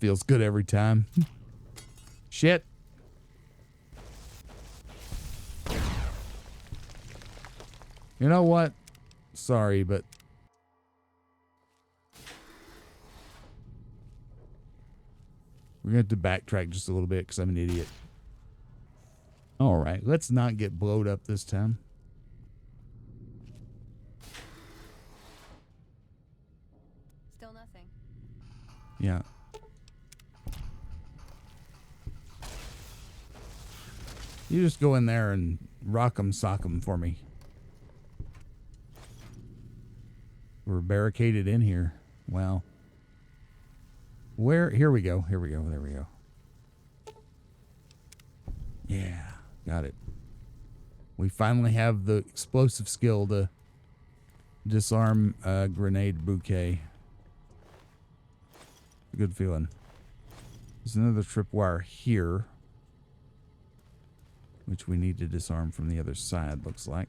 feels good every time. Shit. You know what? Sorry, but we're going to have to backtrack just a little bit because I'm an idiot. All right, let's not get blowed up this time. Still nothing. Yeah. You just go in there and rock 'em, sock 'em for me. We're barricaded in here. Wow. Where? Here we go. Here we go. There we go. Yeah, got it. We finally have the explosive skill to disarm a grenade bouquet. Good feeling. There's another tripwire here, which we need to disarm from the other side, looks like.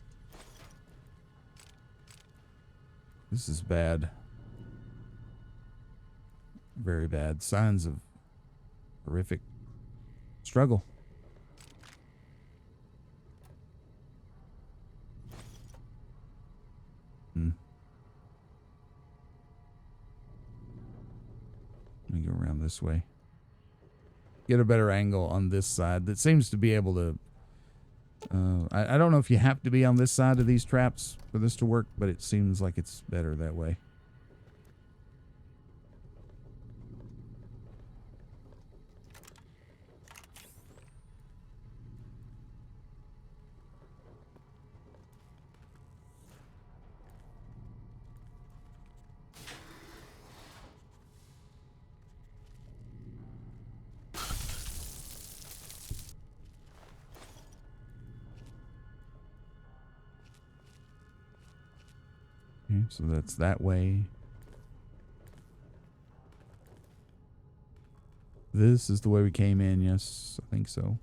This is bad. Very bad. Signs of horrific struggle. Let me go around this way. Get a better angle on this side. That seems to be able to... I don't know if you have to be on this side of these traps for this to work, but it seems like it's better that way. Okay, so that's that way. This is the way we came in, yes, I think so.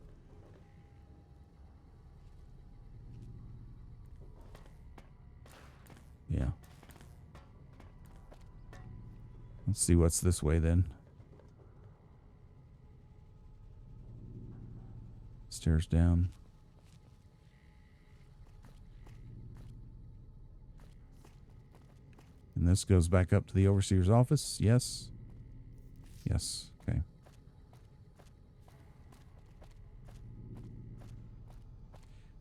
Yeah. Let's see what's this way then. Stairs down. And this goes back up to the overseer's office. Yes. Yes. Okay.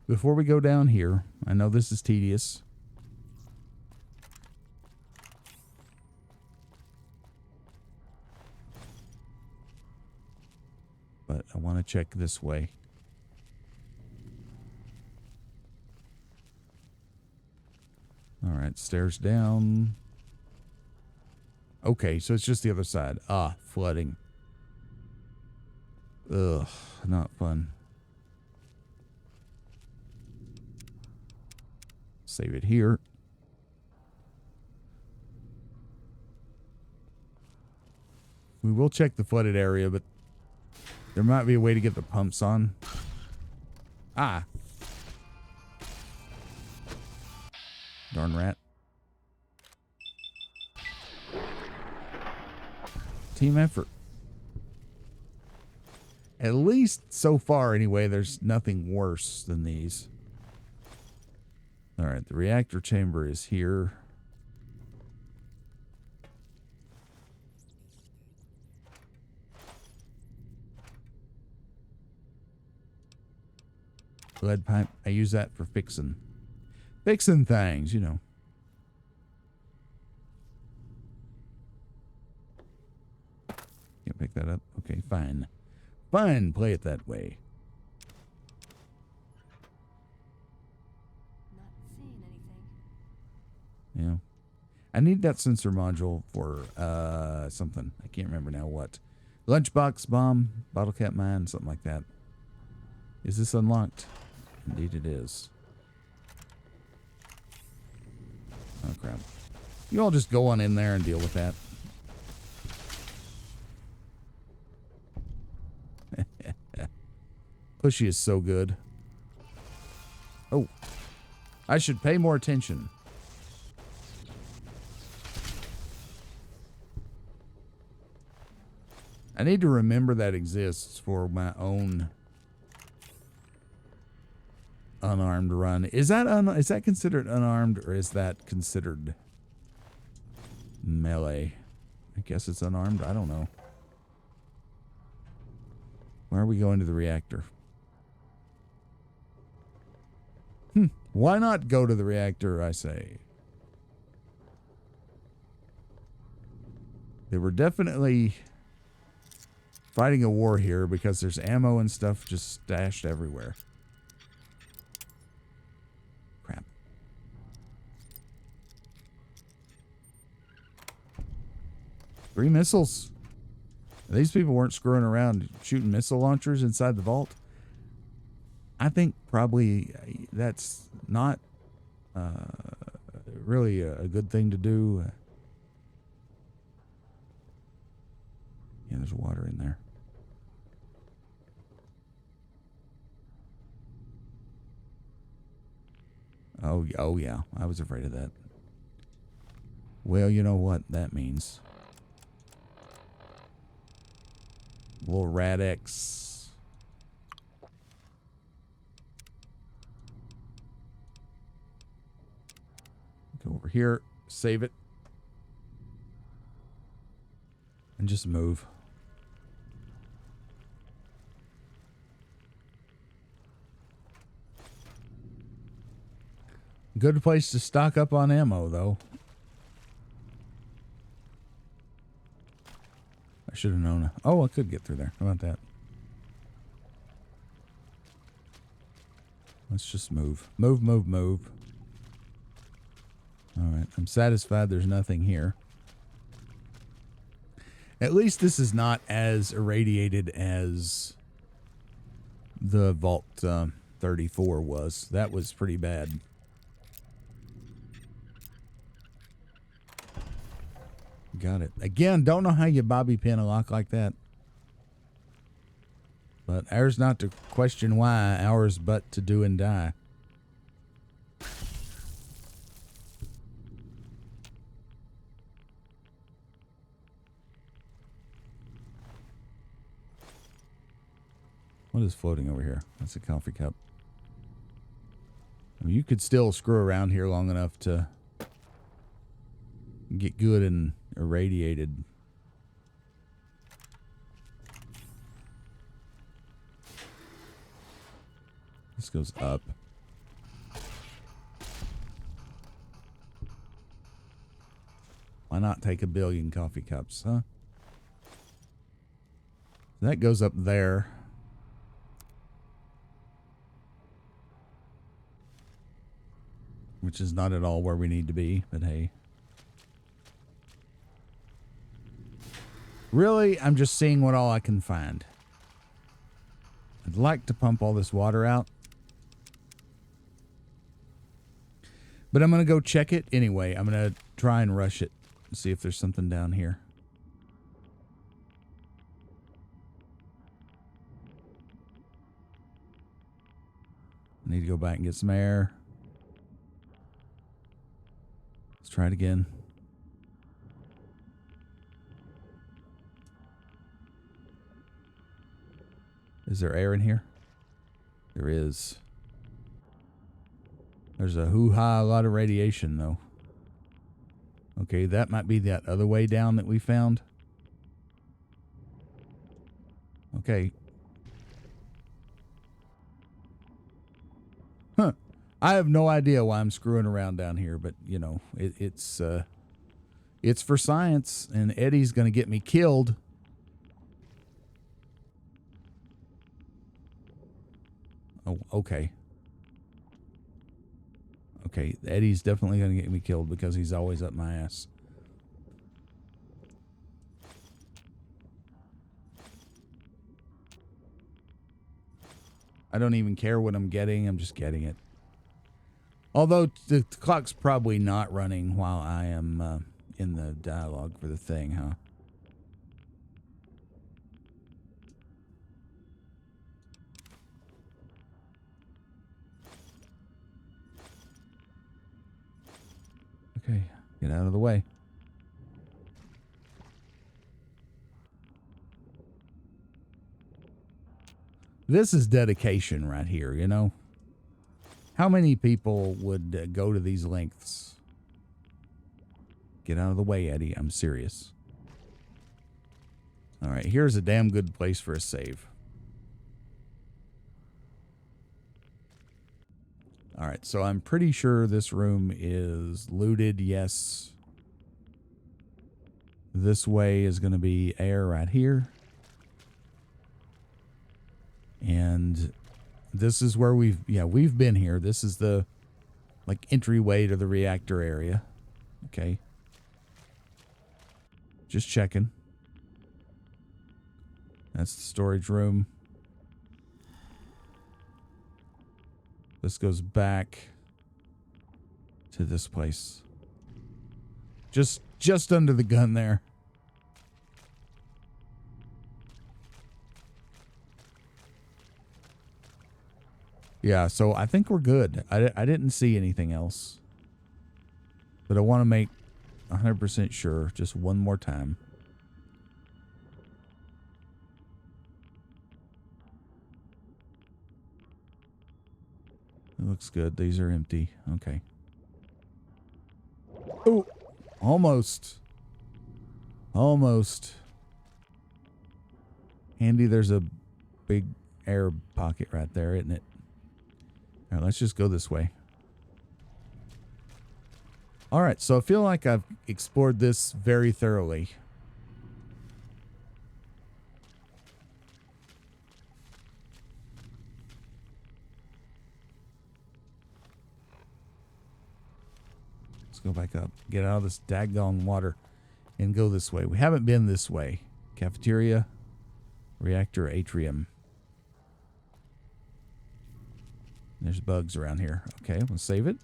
Before we go down here, I know this is tedious. But I want to check this way. All right, stairs down. Okay, so it's just the other side. Ah, flooding. Ugh, not fun. Save it here. We will check the flooded area, but there might be a way to get the pumps on. Ah. Darn rat. Team effort. At least so far, anyway, there's nothing worse than these. All right, the reactor chamber is here. Lead pipe. I use that for fixing things, you know. Can't pick that up. Okay, fine. Fine, play it that way. Not seeing anything. Yeah. I need that sensor module for something. I can't remember now what. Lunchbox bomb, bottle cap mine, something like that. Is this unlocked? Indeed it is. Oh crap. You all just go on in there and deal with that. Pushy is so good. Oh. I should pay more attention. I need to remember that exists for my own unarmed run. Is that considered unarmed, or is that considered melee? I guess it's unarmed. I don't know. Where are we going to the reactor? Why not go to the reactor, I say? They were definitely fighting a war here because there's ammo and stuff just stashed everywhere. Crap. Three missiles. These people weren't screwing around shooting missile launchers inside the vault. I think probably that's not really a good thing to do. Yeah, there's water in there. Oh yeah, I was afraid of that. Well, you know what that means. Little Rad-X. Go over here, save it, and just move. Good place to stock up on ammo, though. I should have known. Oh, I could get through there. How about that? Let's just move. Move, move, move. All right. I'm satisfied there's nothing here. At least this is not as irradiated as the Vault 34 was. That was pretty bad. Got it. Again, don't know how you bobby pin a lock like that. But ours not to question why, ours but to do and die. What is floating over here? That's a coffee cup. I mean, you could still screw around here long enough to get good and irradiated. This goes up. Why not take 1 billion coffee cups, huh? That goes up there. Which is not at all where we need to be, but hey. Really, I'm just seeing what all I can find. I'd like to pump all this water out. But I'm going to go check it anyway. I'm going to try and rush it. See if there's something down here. I need to go back and get some air. Let's try it again. Is there air in here? There is. There's a hoo-ha, a lot of radiation, though. Okay, that might be that other way down that we found. Okay. Huh. I have no idea why I'm screwing around down here, but, you know, it's for science, and Eddie's going to get me killed. Oh, okay. Okay, Eddie's definitely going to get me killed because he's always up my ass. I don't even care what I'm getting. I'm just getting it. Although the clock's probably not running while I am in the dialogue for the thing, huh? Okay, get out of the way. This is dedication right here, you know? How many people would go to these lengths? Get out of the way, Eddie. I'm serious. All right, here's a damn good place for a save. All right, so I'm pretty sure this room is looted, yes. This way is going to be air right here. And this is where we've been here. This is the, like, entryway to the reactor area. Okay. Just checking. That's the storage room. This goes back to this place. Just under the gun there. Yeah, so I think we're good. I didn't see anything else. But I want to make 100% sure just one more time. It looks good. These are empty. Okay. Oh, almost. Almost. Handy, there's a big air pocket right there, isn't it? All right, let's just go this way. All right, so I feel like I've explored this very thoroughly. Let's go back up. Get out of this daggone water and go this way. We haven't been this way. Cafeteria, reactor atrium. There's bugs around here. Okay, we'll save it.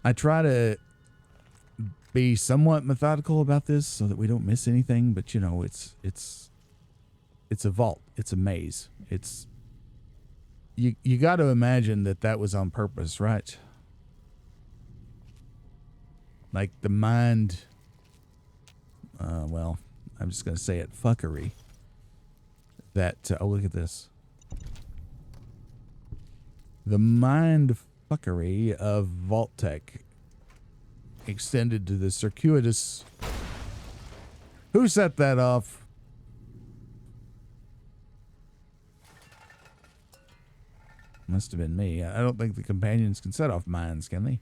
I try to be somewhat methodical about this so that we don't miss anything, but you know, it's a vault. It's a maze. It's you got to imagine that was on purpose, right? Like the mind, well, I'm just going to say it, fuckery. That, oh, look at this. The mind fuckery of Vault Tech extended to the circuitous. Who set that off? Must have been me. I don't think the companions can set off mines, can they?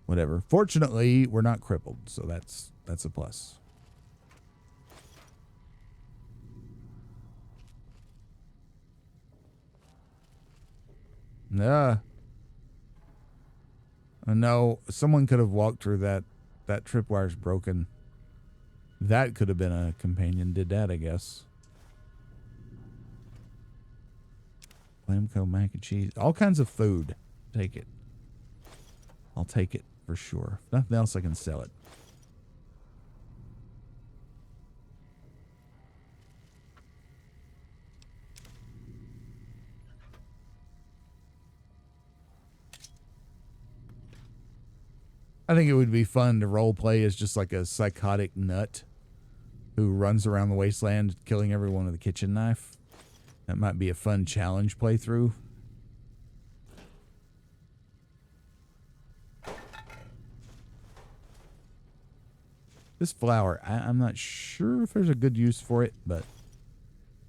Whatever. Fortunately, we're not crippled, so that's a plus. No, someone could have walked through that. That tripwire's broken. That could have been a companion. Did that, I guess. Flamco mac and cheese. All kinds of food. Take it. I'll take it for sure. If nothing else, I can sell it. I think it would be fun to role play as just like a psychotic nut who runs around the wasteland killing everyone with a kitchen knife. That might be a fun challenge playthrough. This flower, I'm not sure if there's a good use for it, but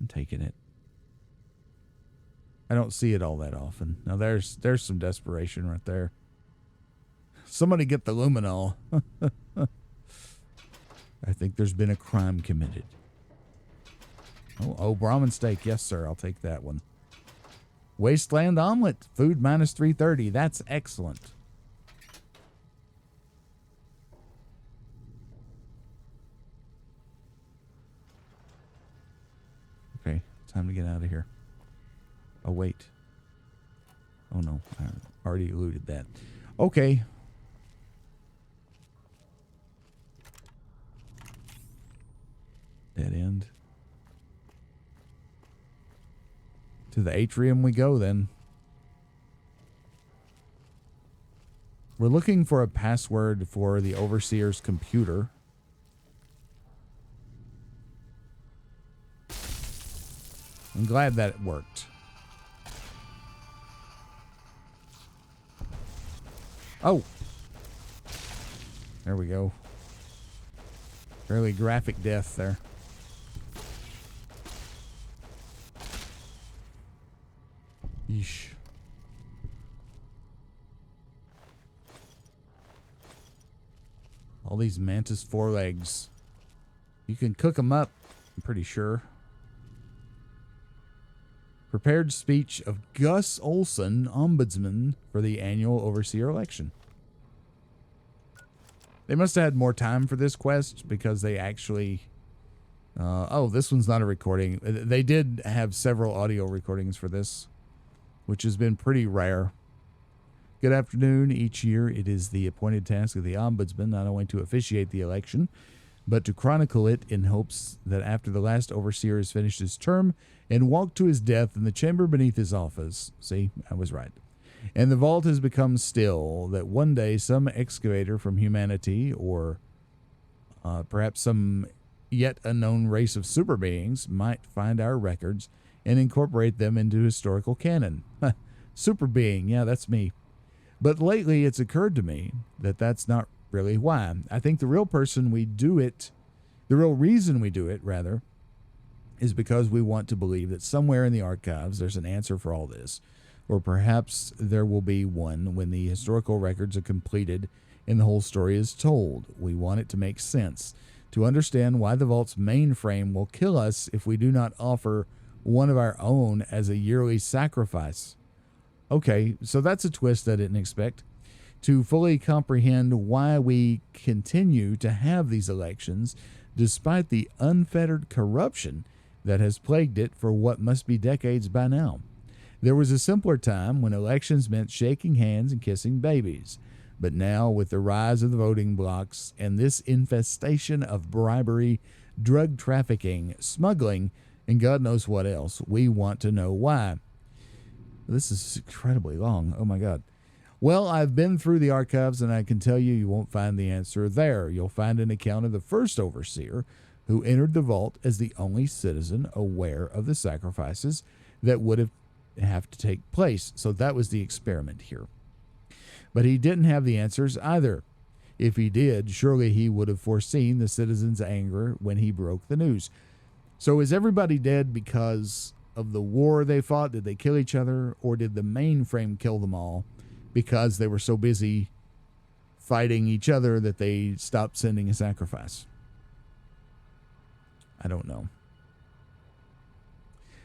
I'm taking it. I don't see it all that often. Now there's some desperation right there. Somebody get the luminol. I think there's been a crime committed. Oh, Brahmin steak. Yes, sir. I'll take that one. Wasteland omelet. Food minus 330. That's excellent. Okay. Time to get out of here. Oh, wait. Oh, no. I already eluded that. Okay. Dead end. To the atrium we go then. We're looking for a password for the overseer's computer. I'm glad that it worked. Oh. There we go. Fairly graphic death there. Yeesh. All these mantis forelegs. You can cook them up, I'm pretty sure. Prepared speech of Gus Olson, ombudsman for the annual overseer election. They must have had more time for this quest because they actually... oh, this one's not a recording. They did have several audio recordings for this, which has been pretty rare. Good afternoon. Each year, it is the appointed task of the ombudsman not only to officiate the election, but to chronicle it in hopes that after the last overseer has finished his term and walked to his death in the chamber beneath his office. See, I was right. And the vault has become still, that one day some excavator from humanity, or perhaps some yet unknown race of super beings, might find our records and incorporate them into historical canon. Super being, yeah, that's me. But lately it's occurred to me that that's not really why. I think the real reason we do it, rather, is because we want to believe that somewhere in the archives there's an answer for all this. Or perhaps there will be one when the historical records are completed and the whole story is told. We want it to make sense, to understand why the vault's mainframe will kill us if we do not offer one of our own as a yearly sacrifice. Okay, so that's a twist I didn't expect. To fully comprehend why we continue to have these elections, despite the unfettered corruption that has plagued it for what must be decades by now. There was a simpler time when elections meant shaking hands and kissing babies. But now, with the rise of the voting blocks and this infestation of bribery, drug trafficking, smuggling, and God knows what else, we want to know why. This is incredibly long. Oh, my God. Well, I've been through the archives, and I can tell you, you won't find the answer there. You'll find an account of the first overseer who entered the vault as the only citizen aware of the sacrifices that would have to take place. So that was the experiment here. But he didn't have the answers either. If he did, surely he would have foreseen the citizens' anger when he broke the news. So is everybody dead because of the war they fought? Did they kill each other? Or did the mainframe kill them all because they were so busy fighting each other that they stopped sending a sacrifice? I don't know.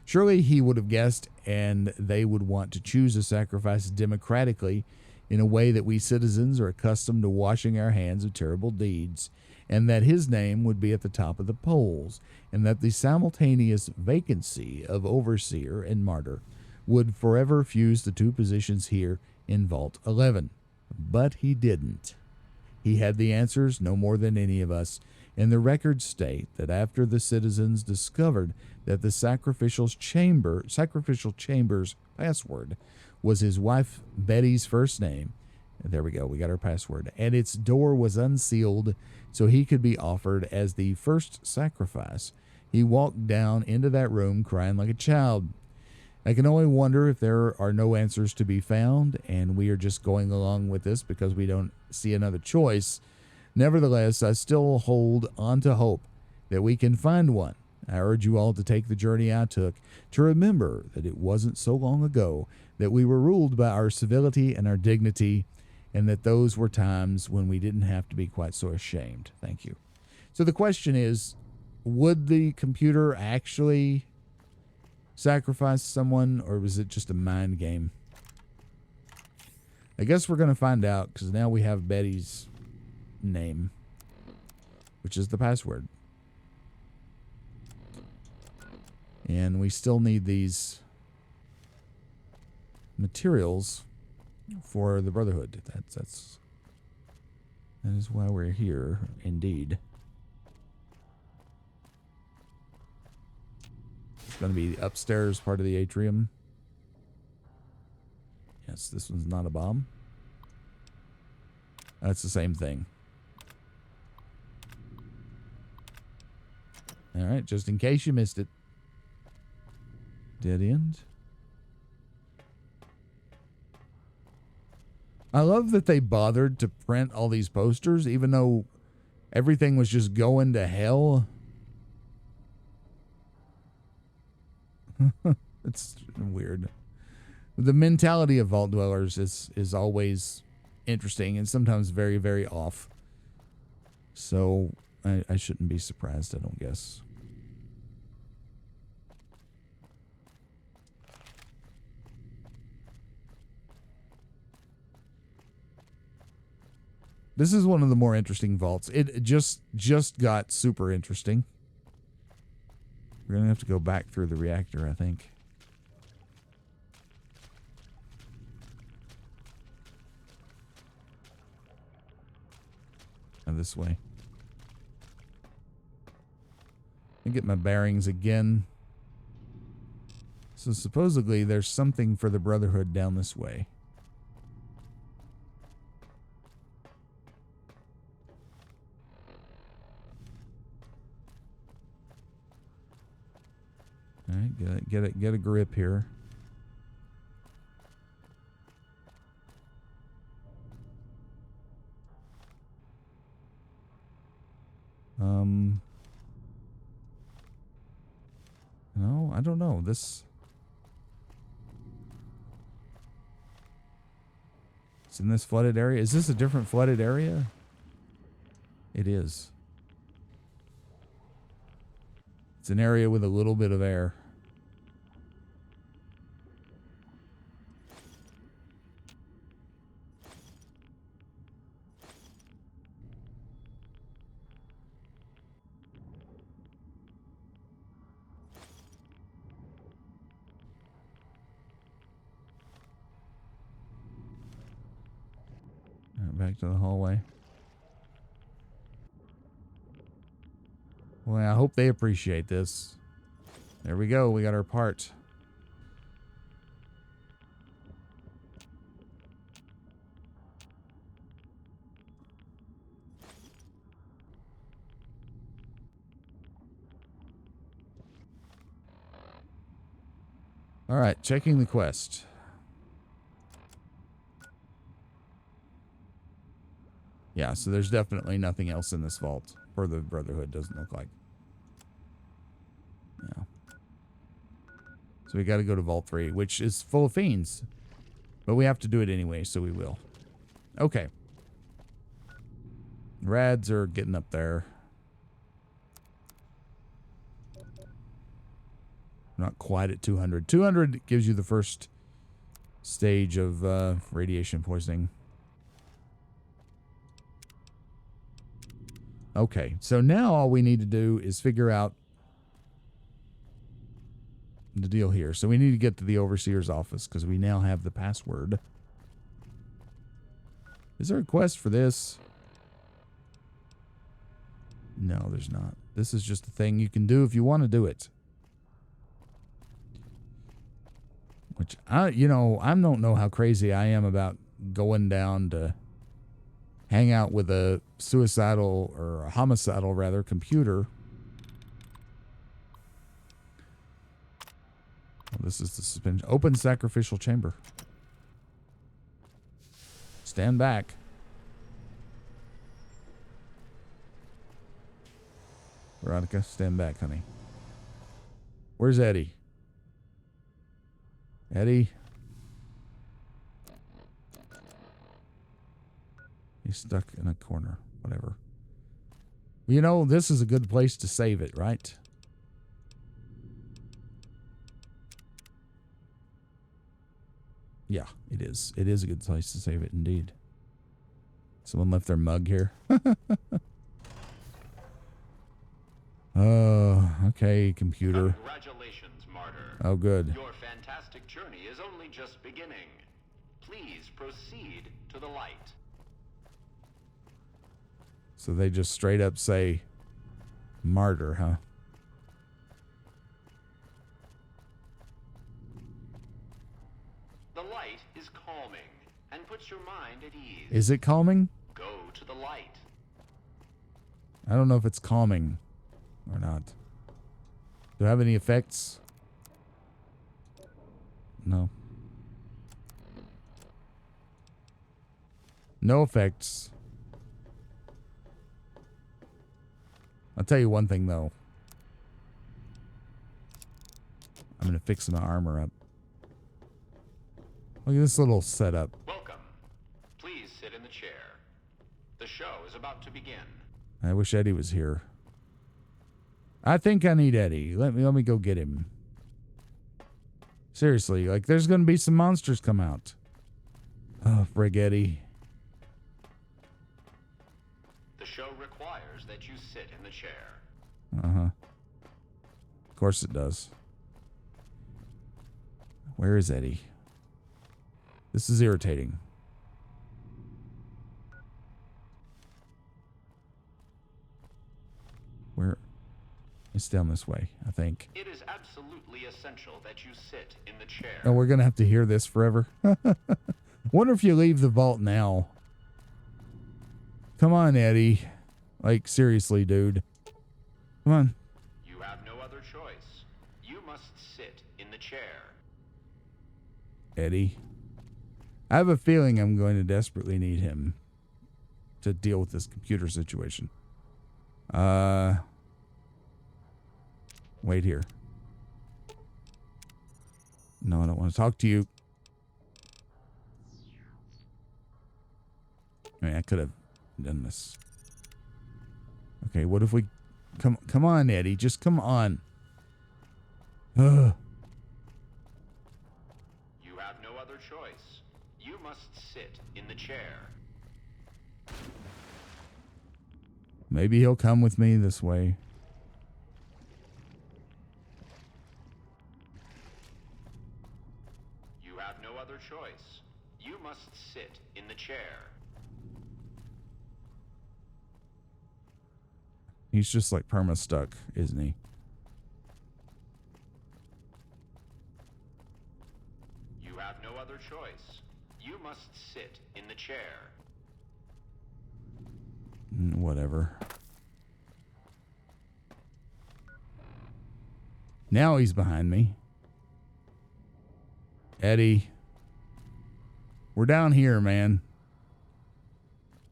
Surely he would have guessed, and they would want to choose a sacrifice democratically in a way that we citizens are accustomed to washing our hands of terrible deeds, and that his name would be at the top of the polls, and that the simultaneous vacancy of overseer and martyr would forever fuse the two positions here in Vault 11. But he didn't. He had the answers no more than any of us, and the records state that after the citizens discovered that the sacrificial chamber's password was his wife Betty's first name, there we go, we got our password, and its door was unsealed so he could be offered as the first sacrifice, he walked down into that room crying like a child. I can only wonder if there are no answers to be found, and we are just going along with this because we don't see another choice. Nevertheless, I still hold on to hope that we can find one. I urge you all to take the journey I took, to remember that it wasn't so long ago that we were ruled by our civility and our dignity, and that those were times when we didn't have to be quite so ashamed. Thank you. So the question is, would the computer actually sacrifice someone, or was it just a mind game? I guess we're going to find out, because now we have Betty's name, which is the password. And we still need these materials for the Brotherhood. That is why we're here, indeed. It's going to be the upstairs part of the atrium. Yes, this one's not a bomb. That's the same thing. All right, just in case you missed it. Dead end. I love that they bothered to print all these posters, even though everything was just going to hell. It's weird. The mentality of Vault Dwellers is always interesting and sometimes very, very off. So I shouldn't be surprised, I don't guess. This is one of the more interesting vaults. It just got super interesting. We're going to have to go back through the reactor, I think. This way. And get my bearings again. So supposedly there's something for the Brotherhood down this way. All right, get a grip here. No, I don't know. It's in this flooded area. Is this a different flooded area? It is. It's an area with a little bit of air. Back to the hallway. Well, I hope they appreciate this. There we go. We got our part. All right, checking the quest. Yeah, so there's definitely nothing else in this vault for the Brotherhood, doesn't look like. Yeah. So we got to go to Vault 3, which is full of fiends. But we have to do it anyway, so we will. Okay. Rads are getting up there. Not quite at 200. 200 gives you the first stage of radiation poisoning. Okay, so now all we need to do is figure out the deal here. So we need to get to the Overseer's office because we now have the password. Is there a quest for this? No, there's not. This is just a thing you can do if you want to do it. Which, I don't know how crazy I am about going down to hang out with a suicidal or a homicidal rather computer. Well, this is the suspension. Open sacrificial chamber. Stand back. Veronica, stand back, honey. Where's Eddie? Eddie? He's stuck in a corner. Whatever. You know, this is a good place to save it, right? Yeah, it is. It is a good place to save it, indeed. Someone left their mug here. Oh, okay, computer. Congratulations, Martyr. Oh, good. Your fantastic journey is only just beginning. Please proceed to the light. So they just straight up say martyr, huh? The light is calming and puts your mind at ease. Is it calming? Go to the light. I don't know if it's calming or not. Do I have any effects? No. No effects. I'll tell you one thing, though. I'm going to fix my armor up. Look at this little setup. Welcome. Please sit in the chair. The show is about to begin. I wish Eddie was here. I think I need Eddie. Let me go get him. Seriously, like there's going to be some monsters come out. Oh, frig Eddie. The show requires that you sit in the chair. Uh-huh. Of course it does. Where is Eddie? This is irritating. Where? It's down this way, I think. It is absolutely essential that you sit in the chair. Oh, we're going to have to hear this forever. Wonder if you leave the vault now. Come on, Eddie. Like, seriously, dude. Come on. You have no other choice. You must sit in the chair. Eddie. I have a feeling I'm going to desperately need him to deal with this computer situation. Wait here. No, I don't want to talk to you. I mean, I could have done this. Okay, what if we... Come on, Eddie. Just come on. Ugh. You have no other choice. You must sit in the chair. Maybe he'll come with me this way. You have no other choice. You must sit in the chair. He's just like perma stuck, isn't he? You have no other choice. You must sit in the chair. Whatever. Now he's behind me. Eddie. We're down here, man.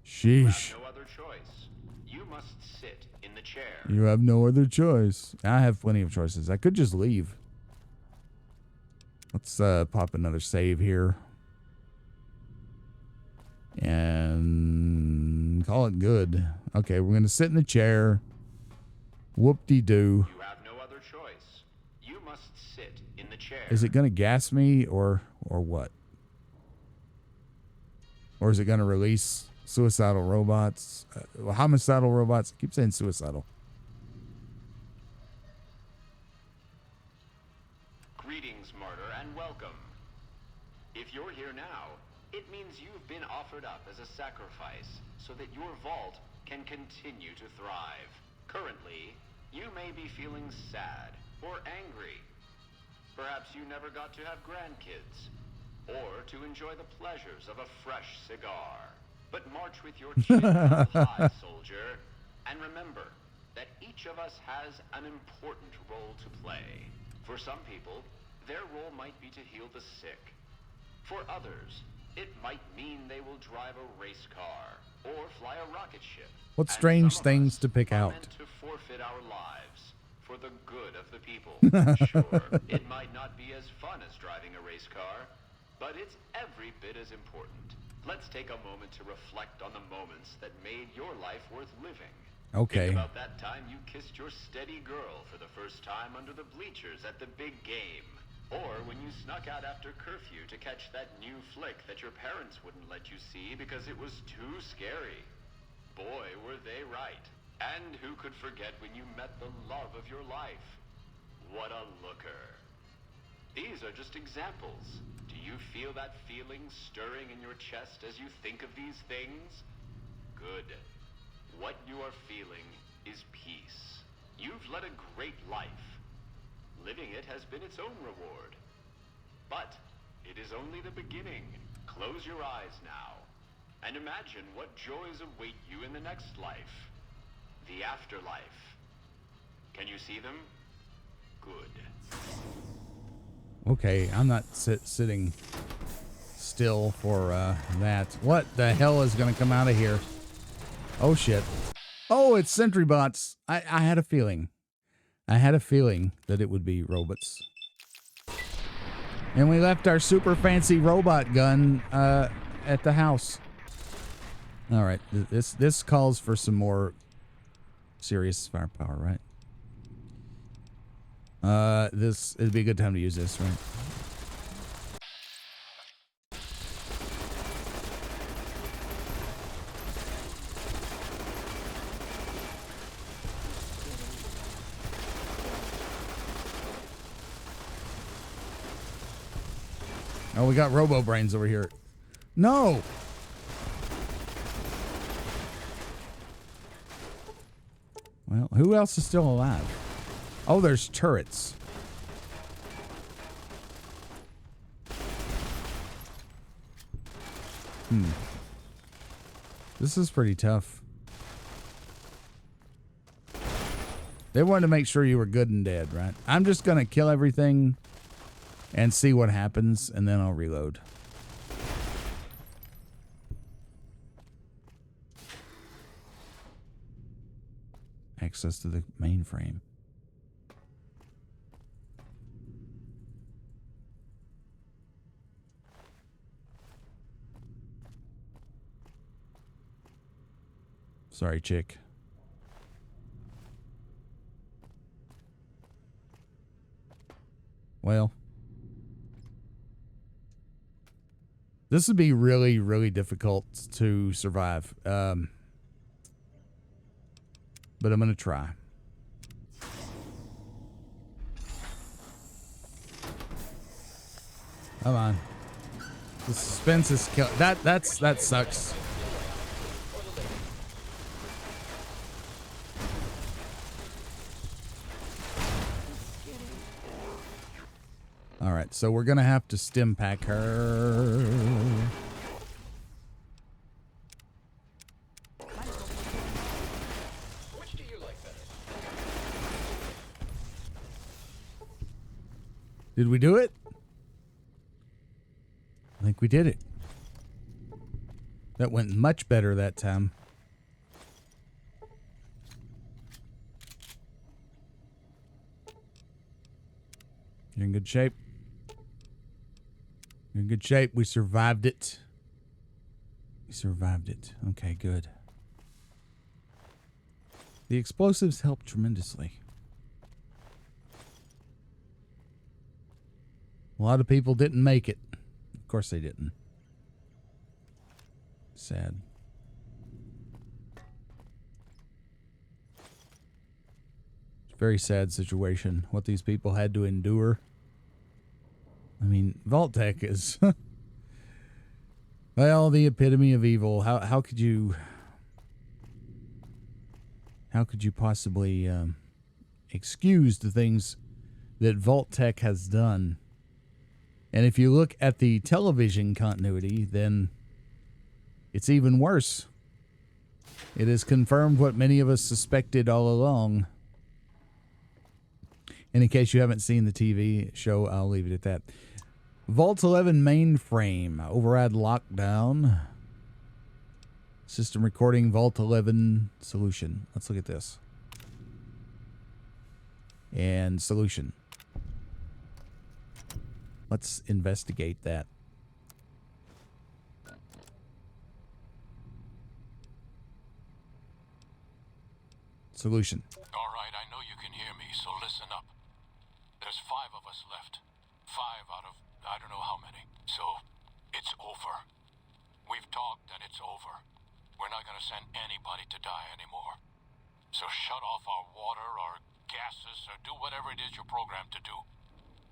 Sheesh. You have no other choice. You must sit in the chair. You have no other choice. I have plenty of choices. I could just leave. Let's pop another save here. And call it good. Okay, we're going to sit in the chair. Whoop-de-doo. You have no other choice. You must sit in the chair. Is it going to gas me or what? Or is it going to release suicidal robots? Homicidal robots? I keep saying suicidal. Greetings, martyr, and welcome. If you're here now, it means you've been offered up as a sacrifice so that your vault can continue to thrive. Currently, you may be feeling sad or angry. Perhaps you never got to have grandkids, or to enjoy the pleasures of a fresh cigar. But march with your chin held high, soldier, and remember that each of us has an important role to play. For some people, their role might be to heal the sick. For others, it might mean they will drive a race car or fly a rocket ship. What And strange some of things us to pick are out. meant to forfeit our lives for the good of the people. Sure, it might not be as fun as driving a race car, but it's every bit as important. Let's take a moment to reflect on the moments that made your life worth living. Okay. Think about that time you kissed your steady girl for the first time under the bleachers at the big game. Or when you snuck out after curfew to catch that new flick that your parents wouldn't let you see because it was too scary. Boy, were they right. And who could forget when you met the love of your life? What a looker. These are just examples. Do you feel that feeling stirring in your chest as you think of these things? Good. What you are feeling is peace. You've led a great life. Living it has been its own reward. But it is only the beginning. Close your eyes now, and imagine what joys await you in the next life. The afterlife. Can you see them? Good. Okay, I'm not sitting still for that. What the hell is going to come out of here? Oh, shit. Oh, it's sentry bots. I had a feeling. I had a feeling that it would be robots. And we left our super fancy robot gun at the house. All right, this calls for some more serious firepower, right? It'd be a good time to use this, right? Oh, we got Robo Brains over here. No! Well, who else is still alive? Oh, there's turrets. This is pretty tough. They wanted to make sure you were good and dead, right? I'm just going to kill everything and see what happens, and then I'll reload. Access to the mainframe. Sorry, chick. Well, this would be really, really difficult to survive. But I'm going to try. Come on. The suspense is kill. That sucks. All right, so we're going to have to stim pack her. Which do you like better? Did we do it? I think we did it. That went much better that time. You're in good shape. You're in good shape. We survived it. We survived it. Okay, good. The explosives helped tremendously. A lot of people didn't make it. Of course they didn't. Sad. It's a very sad situation, what these people had to endure. I mean, Vault-Tec is... well, the epitome of evil. How could you... How could you possibly excuse the things that Vault-Tec has done? And if you look at the television continuity, then it's even worse. It has confirmed what many of us suspected all along. And in case you haven't seen the TV show, I'll leave it at that. Vault 11 mainframe, override lockdown. System recording Vault 11 solution. Let's look at this. And solution. Let's investigate that. Solution. All right, I know you can hear me, so listen up. There's 5 of us left. 5 out of I don't know how many. So, it's over. We've talked and it's over. We're not gonna send anybody to die anymore. So shut off our water, our gases, or do whatever it is you're programmed to do.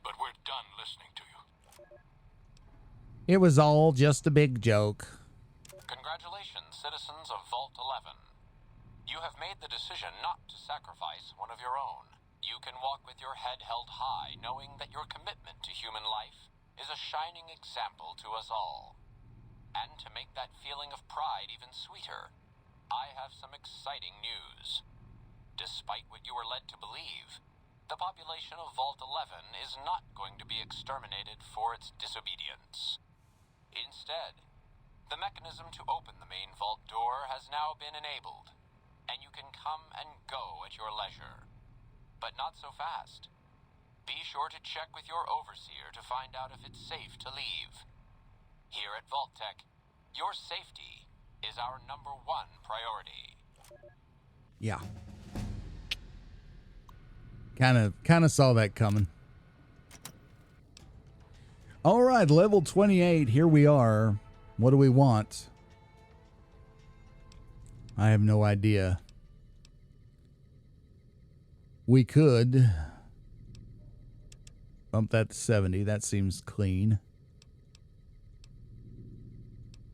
But we're done listening to you. It was all just a big joke. Congratulations, citizens of Vault 11. You have made the decision not to sacrifice one of your own. You can walk with your head held high, knowing that your commitment to human life is a shining example to us all. And to make that feeling of pride even sweeter, I have some exciting news. Despite what you were led to believe, The population of Vault 11 is not going to be exterminated for its disobedience. Instead, the mechanism to open the main vault door has now been enabled, and you can come and go at your leisure. But not so fast. Be sure to check with your overseer to find out if it's safe to leave. Here at Vault Tech, your safety is our #1 priority. Yeah. Kind of saw that coming. All right, level 28. Here we are. What do we want? I have no idea. We could bump that to 70. That seems clean.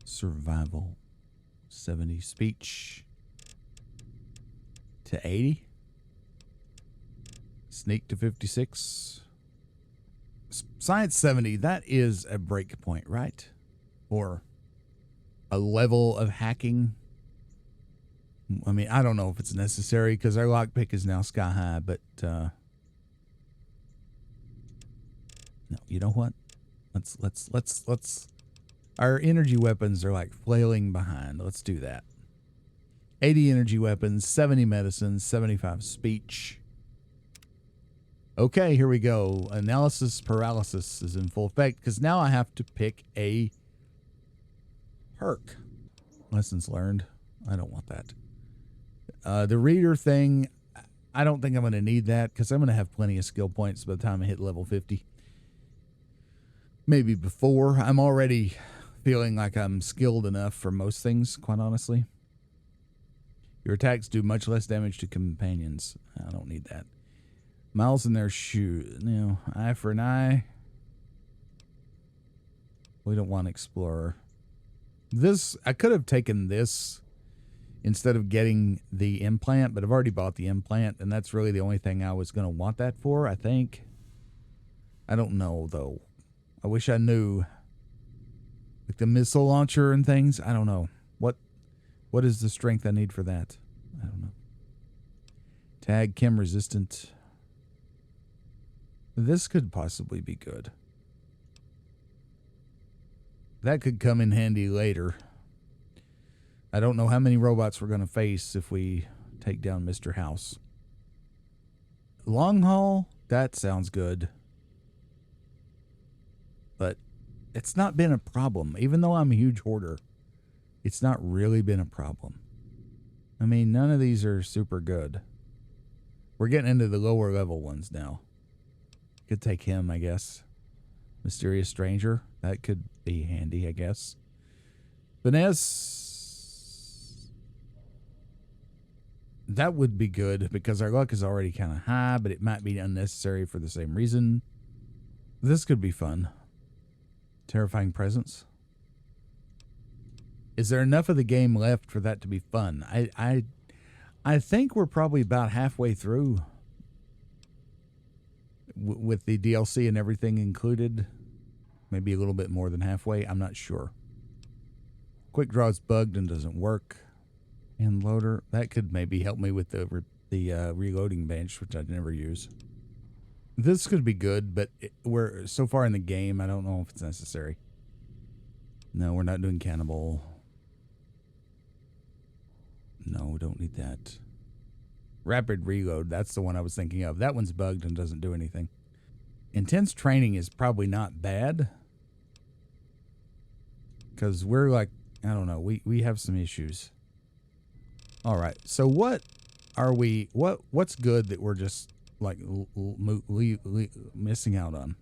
Survival 70. Speech to 80. Sneak to 56. Science 70. That is a break point, right? Or a level of hacking. I mean, I don't know if it's necessary because our lockpick is now sky high, but no, you know what? Let's our energy weapons are like flailing behind. Let's do that. 80 energy weapons, 70 medicine, 75 speech. Okay, here we go. Analysis paralysis is in full effect because now I have to pick a perk. Lessons learned. I don't want that. The reader thing, I don't think I'm going to need that because I'm going to have plenty of skill points by the time I hit level 50. Maybe before. I'm already feeling like I'm skilled enough for most things, quite honestly. Your attacks do much less damage to companions. I don't need that. Miles in their shoe. You know, eye for an eye. We don't want explorer. This, I could have taken this instead of getting the implant, but I've already bought the implant, and that's really the only thing I was going to want that for, I think. I don't know, though. I wish I knew. Like the missile launcher and things, I don't know. What is the strength I need for that? I don't know. Tag chem resistant. This could possibly be good. That could come in handy later. I don't know how many robots we're going to face if we take down Mr. House. Long haul, that sounds good. But it's not been a problem. Even though I'm a huge hoarder, it's not really been a problem. I mean, none of these are super good. We're getting into the lower level ones now. Could take him, I guess. Mysterious Stranger. That could be handy, I guess. Finesse. That would be good because our luck is already kind of high, but it might be unnecessary for the same reason. This could be fun. Terrifying Presence. Is there enough of the game left for that to be fun? I think we're probably about halfway through with the DLC and everything included. Maybe a little bit more than halfway. I'm not sure. Quick Draw is bugged and doesn't work. And loader, that could maybe help me with the reloading bench, which I'd never use. This could be good, but we're so far in the game, I don't know if it's necessary. No, we're not doing cannibal. No, we don't need that. Rapid reload, that's the one I was thinking of. That one's bugged and doesn't do anything. Intense training is probably not bad. Because we're like, I don't know, we have some issues. All right, so what are we, what's good that we're just like missing out on?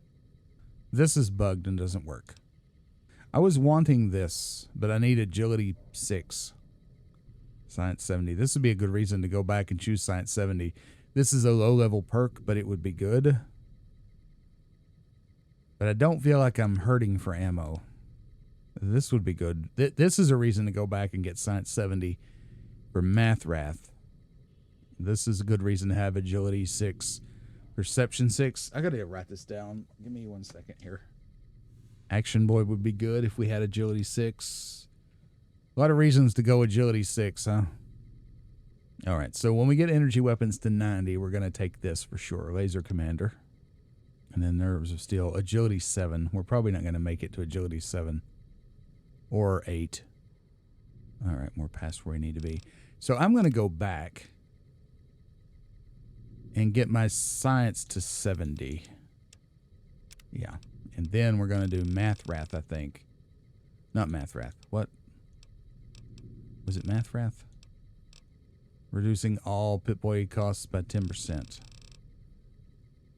This is bugged and doesn't work. I was wanting this, but I need agility 6. Science 70. This would be a good reason to go back and choose Science 70. This is a low-level perk, but it would be good. But I don't feel like I'm hurting for ammo. This would be good. This is a reason to go back and get Science 70 for Math Wrath. This is a good reason to have agility 6. Perception 6. I gotta write this down. Give me 1 second here. Action Boy would be good if we had agility 6. A lot of reasons to go agility 6, huh? All right, so when we get energy weapons to 90, we're going to take this for sure. Laser Commander. And then Nerves of Steel. Agility 7. We're probably not going to make it to Agility 7. Or 8. All right, we're past where we need to be. So I'm going to go back and get my science to 70. Yeah. And then we're going to do Math Wrath, I think. Not Math Wrath. What? Was it Math Wrath? Reducing all Pip-Boy costs by 10%.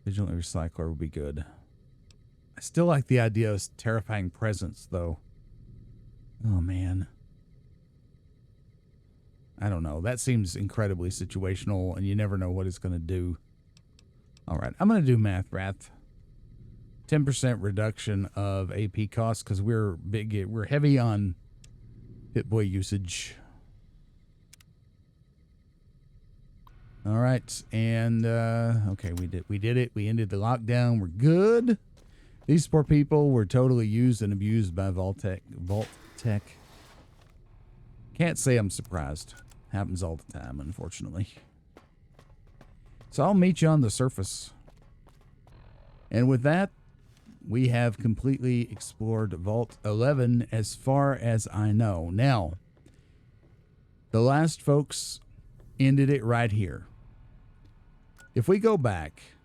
Vigilant Recycler would be good. I still like the idea of Terrifying Presence, though. Oh, man. I don't know. That seems incredibly situational, and you never know what it's going to do. All right. I'm going to do Math Wrath. 10% reduction of AP costs because we're heavy on Pip-Boy usage. All right, and okay, we did it. We ended the lockdown. We're good. These poor people were totally used and abused by Vault Tech. Can't say I'm surprised. Happens all the time, unfortunately. So I'll meet you on the surface. And with that, we have completely explored Vault 11 as far as I know. Now, the last folks ended it right here. If we go back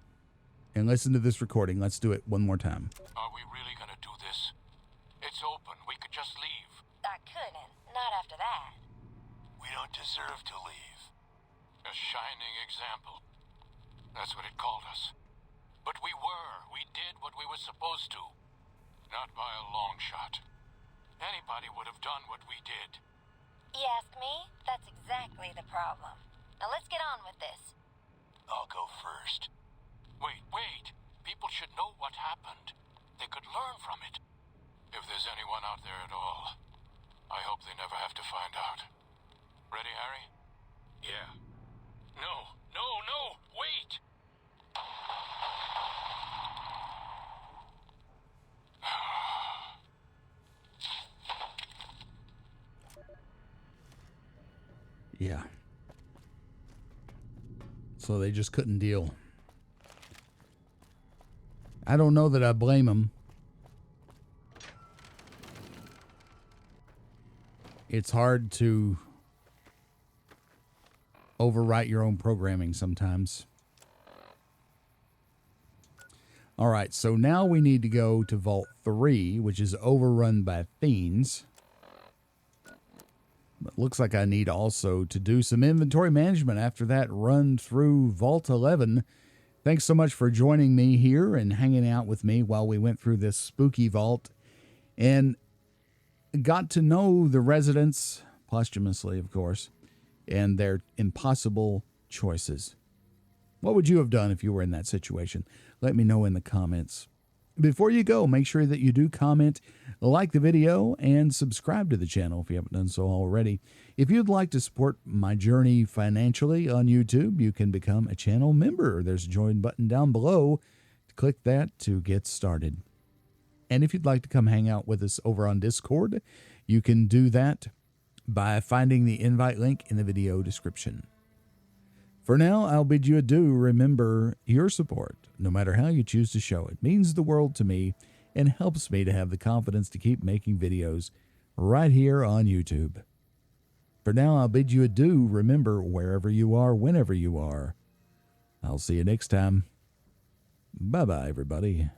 and listen to this recording, let's do it one more time. Are we really gonna do this? It's open. We could just leave. I couldn't. Not after that. We don't deserve to leave. A shining example. That's what it called us. But we were. We did what we were supposed to. Not by a long shot. Anybody would have done what we did. You ask me? That's exactly the problem. Now let's get on with this. I'll go first. Wait. People should know what happened. They could learn from it. If there's anyone out there at all, I hope they never have to find out. Ready, Harry? Yeah. No, wait! Yeah. So they just couldn't deal. I don't know that I blame them. It's hard to overwrite your own programming sometimes. All right, so now we need to go to Vault 3, which is overrun by fiends. But looks like I need also to do some inventory management after that run through Vault 11. Thanks so much for joining me here and hanging out with me while we went through this spooky vault and got to know the residents, posthumously, of course, and their impossible choices. What would you have done if you were in that situation? Let me know in the comments. Before you go, make sure that you do comment, like the video, and subscribe to the channel if you haven't done so already. If you'd like to support my journey financially on YouTube, you can become a channel member. There's a join button down below. Click that to get started. And if you'd like to come hang out with us over on Discord, you can do that by finding the invite link in the video description. For now, I'll bid you adieu. Remember, your support, no matter how you choose to show it, means the world to me and helps me to have the confidence to keep making videos right here on YouTube. For now, I'll bid you adieu. Remember, wherever you are, whenever you are, I'll see you next time. Bye-bye, everybody.